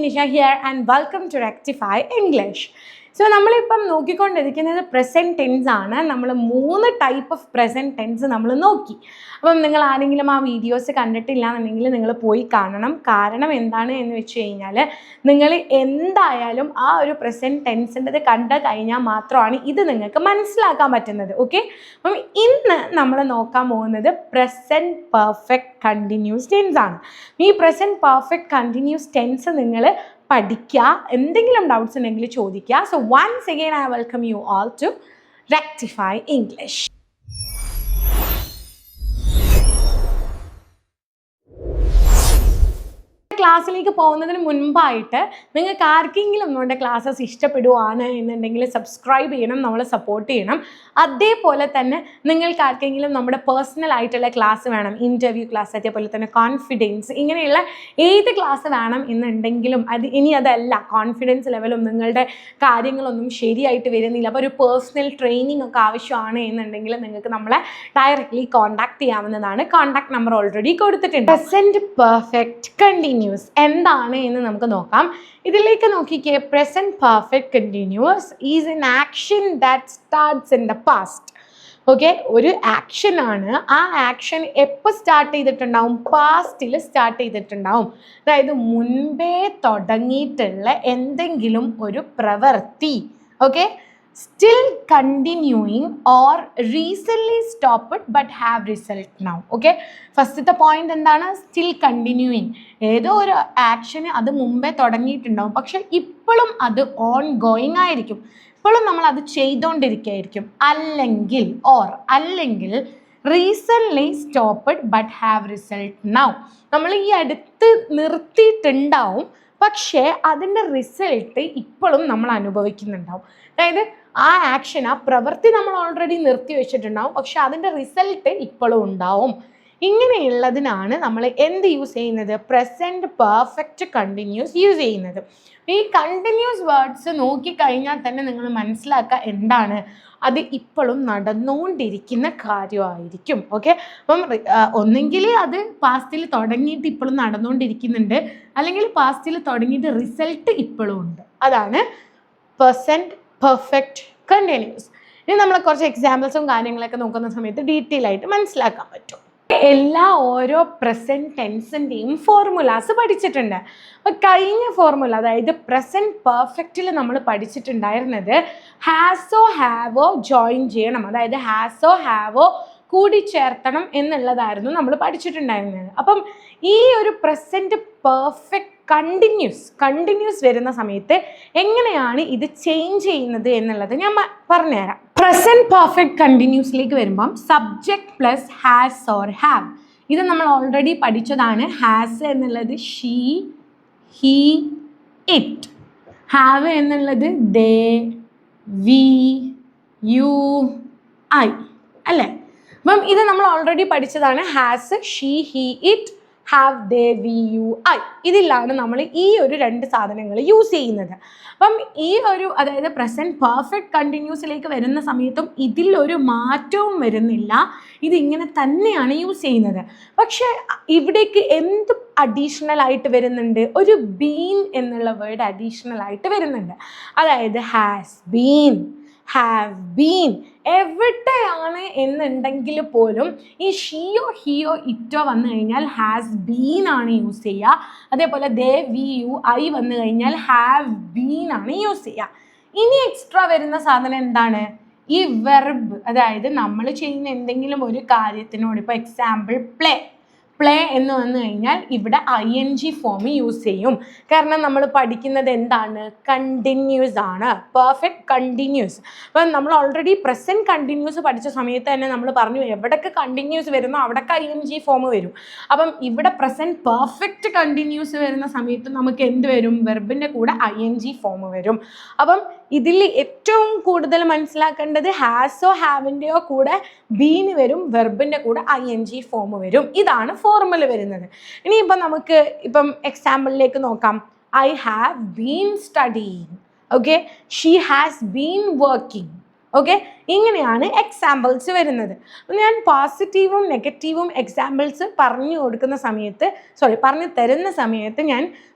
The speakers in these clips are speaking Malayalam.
Nisha here and welcome to Rectify English. So, നമ്മളിപ്പം നോക്കിക്കൊണ്ടിരിക്കുന്നത് പ്രസൻറ്റ് ടെൻസ് ആണ്. നമ്മൾ 3 ടൈപ്പ് ഓഫ് പ്രസൻറ്റ് ടെൻസ് നമ്മൾ നോക്കി. അപ്പം നിങ്ങൾ ആരെങ്കിലും ആ വീഡിയോസ് കണ്ടിട്ടില്ല എന്നുണ്ടെങ്കിൽ നിങ്ങൾ പോയി കാണണം. കാരണം എന്താണ് എന്ന് വെച്ച് കഴിഞ്ഞാൽ നിങ്ങൾ എന്തായാലും ആ ഒരു പ്രസൻറ്റ് ടെൻസിൻ്റെത് കണ്ടു കഴിഞ്ഞാൽ മാത്രമാണ് ഇത് നിങ്ങൾക്ക് മനസ്സിലാക്കാൻ പറ്റുന്നത്. ഓക്കെ, അപ്പം ഇന്ന് നമ്മൾ നോക്കാൻ പോകുന്നത് പ്രസൻറ്റ് പെർഫെക്റ്റ് കണ്ടിന്യൂസ് ടെൻസ് ആണ്. ഈ പ്രസൻറ്റ് പെർഫെക്റ്റ് കണ്ടിന്യൂസ് ടെൻസ് നിങ്ങൾ പഠിക്കുക, എന്തെങ്കിലും ഡൗട്ട്സ് ഉണ്ടെങ്കിൽ ചോദിക്കുക. So once again I welcome you all to rectify English. ക്ലാസ്സിലേക്ക് പോകുന്നതിന് മുൻപായിട്ട് നിങ്ങൾക്ക് ആർക്കെങ്കിലും നമ്മുടെ ക്ലാസ്സസ് ഇഷ്ടപ്പെടുവാണ് എന്നുണ്ടെങ്കിൽ സബ്സ്ക്രൈബ് ചെയ്യണം, നമ്മളെ സപ്പോർട്ട് ചെയ്യണം. അതേപോലെ തന്നെ നിങ്ങൾക്ക് ആർക്കെങ്കിലും നമ്മുടെ പേഴ്സണൽ ആയിട്ടുള്ള ക്ലാസ് വേണം, ഇൻ്റർവ്യൂ ക്ലാസ്, അതേപോലെ തന്നെ കോൺഫിഡൻസ്, ഇങ്ങനെയുള്ള ഏത് ക്ലാസ് വേണം എന്നുണ്ടെങ്കിലും അതല്ല കോൺഫിഡൻസ് ലെവലും നിങ്ങളുടെ കാര്യങ്ങളൊന്നും ശരിയായിട്ട് വരുന്നില്ല, അപ്പോൾ ഒരു പേഴ്സണൽ ട്രെയിനിങ് ഒക്കെ ആവശ്യമാണ് എന്നുണ്ടെങ്കിൽ നിങ്ങൾക്ക് നമ്മളെ ഡയറക്റ്റ്ലി കോൺടാക്ട് ചെയ്യാവുന്നതാണ്. കോൺടാക്ട് നമ്പർ ഓൾറെഡി കൊടുത്തിട്ടുണ്ട്. പ്രസൻറ്റ് പെർഫെക്റ്റ് കണ്ടിന്യൂസ് എന്താണ് എന്ന് നമുക്ക് നോക്കാം. ഇതിലേക്ക് നോക്കിക്കേ. Present perfect continuous is N action that starts in the past. Okay, ഒരു ആക്ഷൻ ആണ്. ആ ആക്ഷൻ എപ്പോൾ സ്റ്റാർട്ട് ചെയ്തിട്ടുണ്ടാവും? പാസ്റ്റിൽ സ്റ്റാർട്ട് ചെയ്തിട്ടുണ്ടാവും. അതായത് മുൻപേ തുടങ്ങിയിട്ടുള്ള എന്തെങ്കിലും ഒരു പ്രവൃത്തി. Okay, still continuing or recently stopped but have result now. Okay, ഫസ്റ്റത്തെ പോയിന്റ് എന്താണ്? Still continuing. ഏതോ ഒരു ആക്ഷന് അത് മുമ്പേ തുടങ്ങിയിട്ടുണ്ടാവും, പക്ഷെ ഇപ്പോഴും അത് ഓൺ ഗോയിങ് ആയിരിക്കും, ഇപ്പോഴും നമ്മൾ അത് ചെയ്തുകൊണ്ടിരിക്കുകയായിരിക്കും. അല്ലെങ്കിൽ recently stopped but have result now. നമ്മൾ ഈ അടുത്ത് നിർത്തിയിട്ടുണ്ടാവും, പക്ഷേ അതിൻ്റെ റിസൾട്ട് ഇപ്പോഴും നമ്മൾ അനുഭവിക്കുന്നുണ്ടാവും. അതായത് ആ ആക്ഷൻ, ആ പ്രവൃത്തി നമ്മൾ ഓൾറെഡി നിർത്തി വെച്ചിട്ടുണ്ടാവും, പക്ഷെ അതിൻ്റെ റിസൾട്ട് ഇപ്പോഴും ഉണ്ടാവും. ഇങ്ങനെയുള്ളതിനാണ് നമ്മൾ എന്ത് യൂസ് ചെയ്യുന്നത്? പ്രസൻറ്റ് പെർഫെക്റ്റ് കണ്ടിന്യൂസ് യൂസ് ചെയ്യുന്നത്. ഈ കണ്ടിന്യൂസ് വേർഡ്സ് നോക്കിക്കഴിഞ്ഞാൽ തന്നെ നിങ്ങൾ മനസ്സിലാക്കുക എന്താണ് അത് ഇപ്പോഴും നടന്നുകൊണ്ടിരിക്കുന്ന കാര്യമായിരിക്കും. ഓക്കെ, അപ്പം ഒന്നെങ്കിൽ അത് പാസ്റ്റിൽ തുടങ്ങിയിട്ട് ഇപ്പോഴും നടന്നുകൊണ്ടിരിക്കുന്നുണ്ട്, അല്ലെങ്കിൽ പാസ്റ്റിൽ തുടങ്ങിയിട്ട് റിസൾട്ട് ഇപ്പോഴും ഉണ്ട്. അതാണ് പ്രസൻറ്റ് പെർഫെക്റ്റ് കണ്ടിന്യൂസ്. ഇനി നമ്മൾ കുറച്ച് എക്സാമ്പിൾസും കാര്യങ്ങളൊക്കെ നോക്കുന്ന സമയത്ത് ഡീറ്റെയിൽ ആയിട്ട് മനസ്സിലാക്കാൻ പറ്റും. ഓരോ പ്രസൻറ്റ് ടെൻസിൻ്റെയും ഫോർമുലാസ് പഠിച്ചിട്ടുണ്ട്. അപ്പോൾ കഴിഞ്ഞ ഫോർമുല, അതായത് പ്രസൻറ്റ് പെർഫെക്റ്റിൽ നമ്മൾ പഠിച്ചിട്ടുണ്ടായിരുന്നത് ഹാസോ ഹാവോ ജോയിൻ ചെയ്യണം, അതായത് ഹാസോ ഹാവോ കൂടിച്ചേർത്തണം എന്നുള്ളതായിരുന്നു നമ്മൾ പഠിച്ചിട്ടുണ്ടായിരുന്നത്. അപ്പം ഈ ഒരു പ്രസൻറ്റ് പെർഫെക്റ്റ് കണ്ടിന്യൂസ് വരുന്ന സമയത്ത് എങ്ങനെയാണ് ഇത് ചേഞ്ച് ചെയ്യുന്നത് എന്നുള്ളത് ഞാൻ പറഞ്ഞുതരാം. പ്രസൻറ്റ് പെർഫെക്റ്റ് കണ്ടിന്യൂസിലേക്ക് വരുമ്പം subject plus has or have, ഇത് നമ്മൾ ഓൾറെഡി പഠിച്ചതാണ്. ഹാസ് എന്നുള്ളത് ഷീ, ഹി, ഇറ്റ്. ഹാവ് എന്നുള്ളത് ദേ, വി, യു, ഐ, അല്ലേ? അപ്പം ഇത് നമ്മൾ ഓൾറെഡി പഠിച്ചതാണ്. Has, she, he, it, have, they, we, you, I. ഇതിലാണ് നമ്മൾ ഈ ഒരു 2 സാധനങ്ങൾ യൂസ് ചെയ്യുന്നത്. അപ്പം ഈ ഒരു, അതായത് പ്രസൻറ്റ് പെർഫെക്റ്റ് കണ്ടിന്യൂസിലേക്ക് വരുന്ന സമയത്തും ഇതിലൊരു മാറ്റവും വരുന്നില്ല, ഇതിങ്ങനെ തന്നെയാണ് യൂസ് ചെയ്യുന്നത്. പക്ഷേ ഇവിടേക്ക് എന്ത് അഡീഷണൽ ആയിട്ട് വരുന്നുണ്ട്? ഒരു ബീൻ എന്നുള്ള വേർഡ് അഡീഷണൽ ആയിട്ട് വരുന്നുണ്ട്. അതായത് ഹാസ് ബീൻ, ഹാവ് ബീൻ. എവിടെയാണ് എന്നുണ്ടെങ്കിൽ പോലും ഈ ഷിയോ, ഹിയോ, ഇറ്റോ വന്നു കഴിഞ്ഞാൽ ഹാസ് ബീൻ ആണ് യൂസ് ചെയ്യുക. അതേപോലെ ദേ, വി, യു, ഐ വന്നു കഴിഞ്ഞാൽ ഹാവ് ബീൻ ആണ് യൂസ് ചെയ്യുക. ഇനി എക്സ്ട്രാ വരുന്ന സാധനം എന്താണ്? ഈ വെർബ്, അതായത് നമ്മൾ ചെയ്യുന്ന എന്തെങ്കിലും ഒരു കാര്യത്തിനോട്, ഇപ്പോൾ എക്സാമ്പിൾ പ്ലേ എന്ന് വന്നു കഴിഞ്ഞാൽ ഇവിടെ ING ഫോം യൂസ് ചെയ്യും. കാരണം നമ്മൾ പഠിക്കുന്നത് എന്താണ്? കണ്ടിന്യൂസ് ആണ്, പെർഫെക്റ്റ് കണ്ടിന്യൂസ്. അപ്പം നമ്മൾ ഓൾറെഡി പ്രസൻറ്റ് കണ്ടിന്യൂസ് പഠിച്ച സമയത്ത് തന്നെ നമ്മൾ പറഞ്ഞു എവിടേക്ക് കണ്ടിന്യൂസ് വരുന്നോ അവിടേക്ക് ING ഫോം വരും. അപ്പം ഇവിടെ പ്രസൻറ്റ് പെർഫെക്റ്റ് കണ്ടിന്യൂസ് വരുന്ന സമയത്ത് നമുക്ക് എന്ത് വരും? വെർബിൻ്റെ കൂടെ ING ഫോം വരും. അപ്പം ഇതിൽ ഏറ്റവും കൂടുതൽ മനസ്സിലാക്കേണ്ടത് ഹാസോ ഹാവിൻ്റെയോ കൂടെ ബീന് വരും, വെർബിൻ്റെ കൂടെ ING ഫോം വരും. ഇതാണ് ഫോർമുല വരുന്നത്. ഇനിയിപ്പം നമുക്ക് എക്സാമ്പിളിലേക്ക് നോക്കാം. I have been studying. Okay, she has been working. Okay, ഇങ്ങനെയാണ് എക്സാമ്പിൾസ് വരുന്നത്. ഞാൻ പോസിറ്റീവും നെഗറ്റീവും എക്സാമ്പിൾസ് പറഞ്ഞു തരുന്ന സമയത്ത് ഞാൻ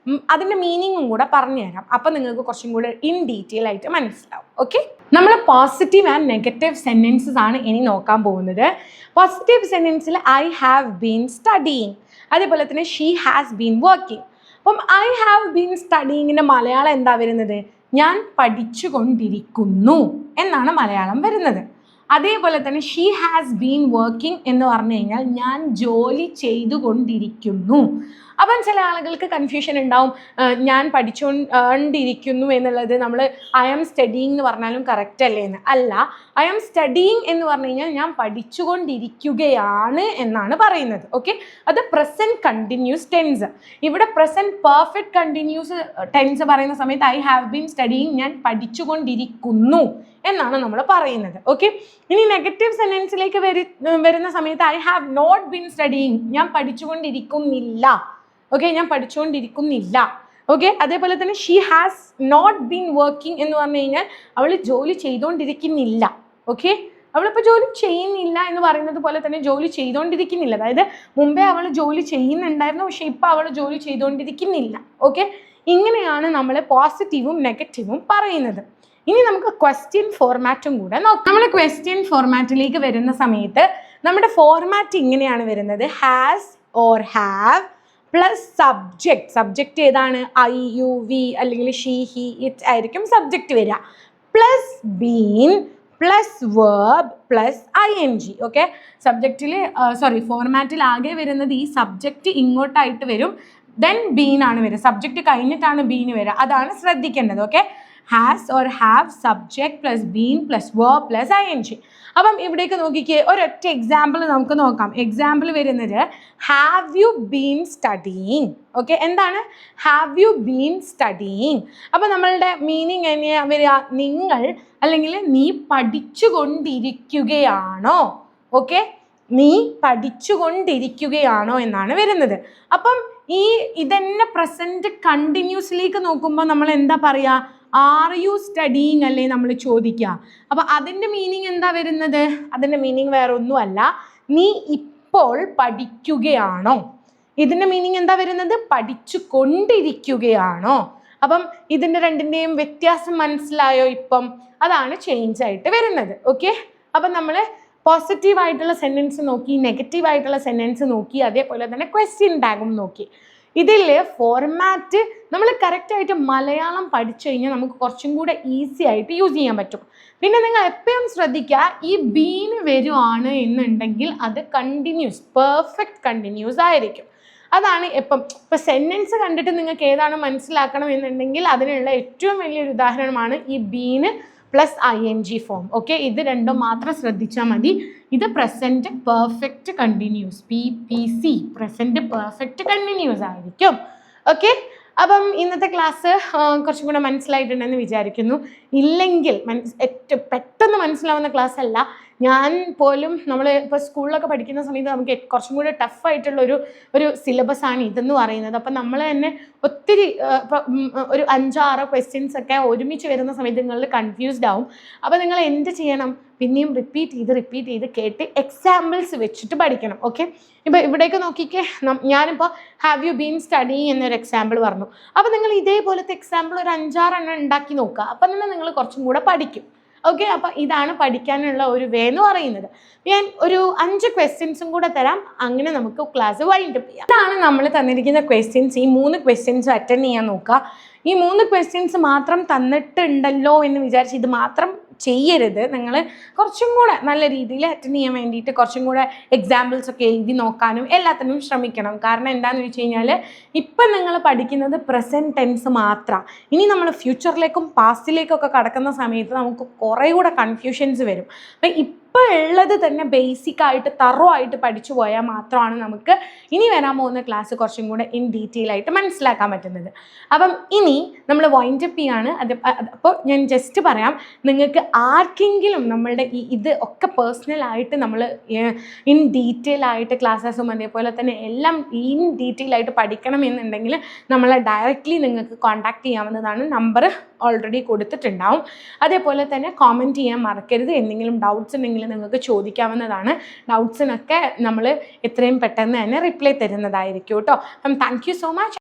അതിൻ്റെ മീനിങ്ങും കൂടെ പറഞ്ഞു തരാം. അപ്പം നിങ്ങൾക്ക് കുറച്ചും കൂടെ ഇൻ ഡീറ്റെയിൽ ആയിട്ട് മനസ്സിലാവും. ഓക്കെ, നമ്മൾ പോസിറ്റീവ് ആൻഡ് നെഗറ്റീവ് സെൻറ്റൻസസ് ആണ് ഇനി നോക്കാൻ പോകുന്നത്. പോസിറ്റീവ് സെൻറ്റൻസിൽ ഐ ഹാവ് ബീൻ സ്റ്റഡിയിങ്, അതേപോലെ തന്നെ ഷീ ഹാസ് ബീൻ വർക്കിംഗ്. അപ്പം ഐ ഹാവ് ബീൻ സ്റ്റഡിയിങ്ങിൻ്റെ മലയാളം എന്താ വരുന്നത്? ഞാൻ പഠിച്ചുകൊണ്ടിരിക്കുന്നു എന്നാണ് മലയാളം വരുന്നത്. അതേപോലെ തന്നെ ഷീ ഹാസ് ബീൻ വർക്കിംഗ് എന്ന് പറഞ്ഞു കഴിഞ്ഞാൽ ഞാൻ ജോലി ചെയ്തുകൊണ്ടിരിക്കുന്നു. അപ്പം ചില ആളുകൾക്ക് കൺഫ്യൂഷൻ ഉണ്ടാവും, ഞാൻ പഠിച്ചുകൊണ്ടിരിക്കുന്നു എന്നുള്ളത് നമ്മൾ ഐ ആം സ്റ്റഡിയിങ് എന്ന് പറഞ്ഞാലും കറക്റ്റ് അല്ലേ എന്ന്. അല്ല, ഐ ആം സ്റ്റഡിയിങ് എന്ന് പറഞ്ഞു കഴിഞ്ഞാൽ ഞാൻ പഠിച്ചുകൊണ്ടിരിക്കുകയാണ് എന്നാണ് പറയുന്നത്. ഓക്കെ, അത് പ്രസൻറ്റ് കണ്ടിന്യൂസ് ടെൻസ്. ഇവിടെ പ്രസൻറ്റ് പെർഫെക്റ്റ് കണ്ടിന്യൂസ് ടെൻസ് പറയുന്ന സമയത്ത് ഐ ഹാവ് ബീൻ സ്റ്റഡിയിങ്, ഞാൻ പഠിച്ചുകൊണ്ടിരിക്കുന്നു എന്നാണ് നമ്മൾ പറയുന്നത്. ഓക്കെ, ഇനി നെഗറ്റീവ് സെൻറ്റൻസിലേക്ക് വരുന്ന സമയത്ത് I have not been studying, ഞാൻ പഠിച്ചുകൊണ്ടിരിക്കുന്നില്ല. ഓക്കെ, ഞാൻ പഠിച്ചുകൊണ്ടിരിക്കുന്നില്ല. ഓക്കെ, അതേപോലെ തന്നെ she has not been working എന്ന് പറഞ്ഞു കഴിഞ്ഞാൽ അവൾ ജോലി ചെയ്തുകൊണ്ടിരിക്കുന്നില്ല. ഓക്കെ, അവളിപ്പോൾ ജോലി ചെയ്യുന്നില്ല എന്ന് പറയുന്നത് പോലെ തന്നെ ജോലി ചെയ്തുകൊണ്ടിരിക്കുന്നില്ല, അതായത് മുമ്പേ അവൾ ജോലി ചെയ്യുന്നുണ്ടായിരുന്നു, പക്ഷെ ഇപ്പോൾ അവൾ ജോലി ചെയ്തുകൊണ്ടിരിക്കുന്നില്ല. ഓക്കെ, ഇങ്ങനെയാണ് നമ്മൾ പോസിറ്റീവും നെഗറ്റീവും പറയുന്നത്. ഇനി നമുക്ക് ക്വസ്റ്റ്യൻ ഫോർമാറ്റും കൂടെ നോക്കാം. നമ്മൾ ക്വസ്റ്റ്യൻ ഫോർമാറ്റിലേക്ക് വരുന്ന സമയത്ത് നമ്മുടെ ഫോർമാറ്റ് ഇങ്ങനെയാണ് വരുന്നത്: has or have plus subject ഏതാണ്? ഐ യു വി അല്ലെങ്കിൽ ഷീ ഹി ഇറ്റ് ആയിരിക്കും സബ്ജക്റ്റ് വരിക, plus been plus verb plus ING. Okay, ഫോർമാറ്റിൽ ആകെ വരുന്നത് ഈ സബ്ജക്റ്റ് ഇങ്ങോട്ടായിട്ട് വരും, ദെൻ ബീൻ ആണ് വരിക. സബ്ജക്റ്റ് കഴിഞ്ഞിട്ടാണ് ബീന് വരിക, അതാണ് ശ്രദ്ധിക്കേണ്ടത്. Okay, has or have subject plus been plus verb plus ING. അപ്പം ഇവിടേക്ക് നോക്കിക്കേ, ഒരൊറ്റ എക്സാമ്പിൾ നമുക്ക് നോക്കാം. എക്സാമ്പിൾ വരുന്നത് have you been studying. Okay, എന്താണ് ഹാവ് യു ബീൻ സ്റ്റഡിയിങ്? അപ്പം നമ്മളുടെ മീനിങ് എങ്ങനെയാണ് വരിക? നിങ്ങൾ അല്ലെങ്കിൽ നീ പഠിച്ചുകൊണ്ടിരിക്കുകയാണോ? ഓക്കെ, നീ പഠിച്ചുകൊണ്ടിരിക്കുകയാണോ എന്നാണ് വരുന്നത്. അപ്പം ഇതന്നെ പ്രസൻറ്റ് കണ്ടിന്യൂസിലേക്ക് നോക്കുമ്പോൾ നമ്മൾ എന്താ പറയുക? ആർ യു സ്റ്റഡിയിങ് അല്ലേ നമ്മൾ ചോദിക്കുക. അപ്പോൾ അതിൻ്റെ മീനിങ് എന്താ വരുന്നത്? അതിൻ്റെ മീനിങ് വേറെ ഒന്നുമല്ല, നീ ഇപ്പോൾ പഠിക്കുകയാണോ? ഇതിൻ്റെ മീനിങ് എന്താ വരുന്നത്? പഠിച്ചു കൊണ്ടിരിക്കുകയാണോ? അപ്പം ഇതിൻ്റെ രണ്ടിൻ്റെയും വ്യത്യാസം മനസ്സിലായോ ഇപ്പം? അതാണ് ചേഞ്ച് ആയിട്ട് വരുന്നത്. ഓക്കെ, അപ്പം നമ്മൾ പോസിറ്റീവായിട്ടുള്ള സെൻറ്റൻസ് നോക്കി, നെഗറ്റീവായിട്ടുള്ള സെൻറ്റൻസ് നോക്കി, അതേപോലെ തന്നെ ക്വസ്റ്റ്യൻ ടാഗും നോക്കി. ഇതിൽ ഫോർമാറ്റ് നമ്മൾ കറക്റ്റായിട്ട് മലയാളം പഠിച്ചു കഴിഞ്ഞാൽ നമുക്ക് കുറച്ചും കൂടെ ഈസി ആയിട്ട് യൂസ് ചെയ്യാൻ പറ്റും. പിന്നെ നിങ്ങൾ എപ്പോഴും ശ്രദ്ധിക്കുക, ഈ ബീന് വരുവാണ് എന്നുണ്ടെങ്കിൽ അത് പെർഫെക്റ്റ് കണ്ടിന്യൂസ് ആയിരിക്കും. അതാണ് ഇപ്പോൾ സെൻറ്റൻസ് കണ്ടിട്ട് നിങ്ങൾക്ക് ഏതാണ് മനസ്സിലാക്കണം എന്നുണ്ടെങ്കിൽ അതിനുള്ള ഏറ്റവും വലിയൊരു ഉദാഹരണമാണ് ഈ bean plus ING form. Okay, ഇത് രണ്ടും മാത്രം ശ്രദ്ധിച്ചാൽ മതി. ഇത് present perfect continuous, PPC, present perfect continuous ആയിരിക്കും. ഓക്കെ, അപ്പം ഇന്നത്തെ ക്ലാസ് കുറച്ചും കൂടെ മനസ്സിലായിട്ടുണ്ടെന്ന് വിചാരിക്കുന്നു. ഇല്ലെങ്കിൽ പെട്ടെന്ന് മനസ്സിലാവുന്ന ക്ലാസ് അല്ല. ഞാൻ പോലും നമ്മൾ ഇപ്പോൾ സ്കൂളിലൊക്കെ പഠിക്കുന്ന സമയത്ത് നമുക്ക് കുറച്ചും കൂടെ ടഫായിട്ടുള്ള ഒരു സിലബസാണ് ഇതെന്ന് പറയുന്നത്. അപ്പം നമ്മൾ തന്നെ ഒത്തിരി ഒരു 5-6 ക്വസ്റ്റ്യൻസ് ഒക്കെ ഒരുമിച്ച് വരുന്ന സമയത്ത് നിങ്ങൾ കൺഫ്യൂസ്ഡ് ആവും. അപ്പോൾ നിങ്ങൾ എന്ത് ചെയ്യണം? പിന്നെയും റിപ്പീറ്റ് ചെയ്ത് കേട്ട് എക്സാമ്പിൾസ് വെച്ചിട്ട് പഠിക്കണം. ഓക്കെ, ഇപ്പോൾ ഇവിടേക്ക് നോക്കിക്കേ, ഞാനിപ്പോൾ ഹാവ് യു ബീൻ സ്റ്റഡിയിങ് എന്നൊരു എക്സാമ്പിൾ പറഞ്ഞു. അപ്പോൾ നിങ്ങൾ ഇതേപോലത്തെ എക്സാമ്പിൾ ഒരു 5-6 എണ്ണം ഉണ്ടാക്കി നോക്കുക. അപ്പം തന്നെ നിങ്ങൾ കുറച്ചും കൂടെ പഠിക്കും. ഓക്കെ, അപ്പം ഇതാണ് പഠിക്കാനുള്ള ഒരു വേ എന്ന് പറയുന്നത്. ഞാൻ ഒരു 5 ക്വസ്റ്റ്യൻസും കൂടെ തരാം, അങ്ങനെ നമുക്ക് ക്ലാസ് വൈൻഡപ്പ് ചെയ്യാം. ഇതാണ് നമ്മൾ തന്നിരിക്കുന്ന ക്വസ്റ്റ്യൻസ്. ഈ 3 ക്വസ്റ്റ്യൻസ് അറ്റൻഡ് ചെയ്യാൻ നോക്കുക. ഈ 3 ക്വസ്റ്റ്യൻസ് മാത്രം തന്നിട്ടുണ്ടല്ലോ എന്ന് വിചാരിച്ച് ഇത് മാത്രം ചെയ്യരുത്. നിങ്ങൾ കുറച്ചും കൂടെ നല്ല രീതിയിൽ അറ്റൻഡ് ചെയ്യാൻ വേണ്ടിയിട്ട് കുറച്ചും കൂടെ എക്സാമ്പിൾസ് ഒക്കെ എഴുതി നോക്കാനും എല്ലാത്തിനും ശ്രമിക്കണം. കാരണം എന്താണെന്ന് വെച്ച് കഴിഞ്ഞാൽ ഇപ്പം നിങ്ങൾ പഠിക്കുന്നത് പ്രസൻറ്റ് ടെൻസ് മാത്രമാണ്. ഇനി നമ്മൾ ഫ്യൂച്ചറിലേക്കും പാസ്റ്റിലേക്കൊക്കെ കടക്കുന്ന സമയത്ത് നമുക്ക് കുറേ കൂടെ കൺഫ്യൂഷൻസ് വരും. അപ്പം ഇപ്പോൾ ഉള്ളത് തന്നെ ബേസിക്കായിട്ട് തറവായിട്ട് പഠിച്ചു പോയാൽ മാത്രമാണ് നമുക്ക് ഇനി വരാൻ പോകുന്ന ക്ലാസ് കുറച്ചും കൂടെ ഇൻ ഡീറ്റെയിൽ ആയിട്ട് മനസ്സിലാക്കാൻ പറ്റുന്നത്. അപ്പം ഇനി നമ്മൾ വൈൻഡപ്പ് ചെയ്യാണ്. അപ്പോൾ ഞാൻ ജസ്റ്റ് പറയാം, നിങ്ങൾക്ക് ആർക്കെങ്കിലും നമ്മളുടെ ഇത് ഒക്കെ പേഴ്സണലായിട്ട് നമ്മൾ ഇൻ ഡീറ്റെയിൽ ആയിട്ട് ക്ലാസ്സസും അതേപോലെ തന്നെ എല്ലാം ഇൻ ഡീറ്റെയിൽ ആയിട്ട് പഠിക്കണം എന്നുണ്ടെങ്കിൽ നമ്മളെ ഡയറക്റ്റ്ലി നിങ്ങൾക്ക് കോൺടാക്ട് ചെയ്യാവുന്നതാണ്. നമ്പർ ഓൾറെഡി കൊടുത്തിട്ടുണ്ടാവും. അതേപോലെ തന്നെ കോമൻറ്റ് ചെയ്യാൻ മറക്കരുത്. എന്തെങ്കിലും ഡൗട്ട്സ് ഉണ്ടെങ്കിൽ നിങ്ങൾക്ക് ചോദിക്കാവുന്നതാണ്. ഡൗട്ട്സിനൊക്കെ നമ്മൾ എത്രയും പെട്ടെന്ന് തന്നെ റിപ്ലൈ തരുന്നതായിരിക്കും കേട്ടോ. Thank you so much.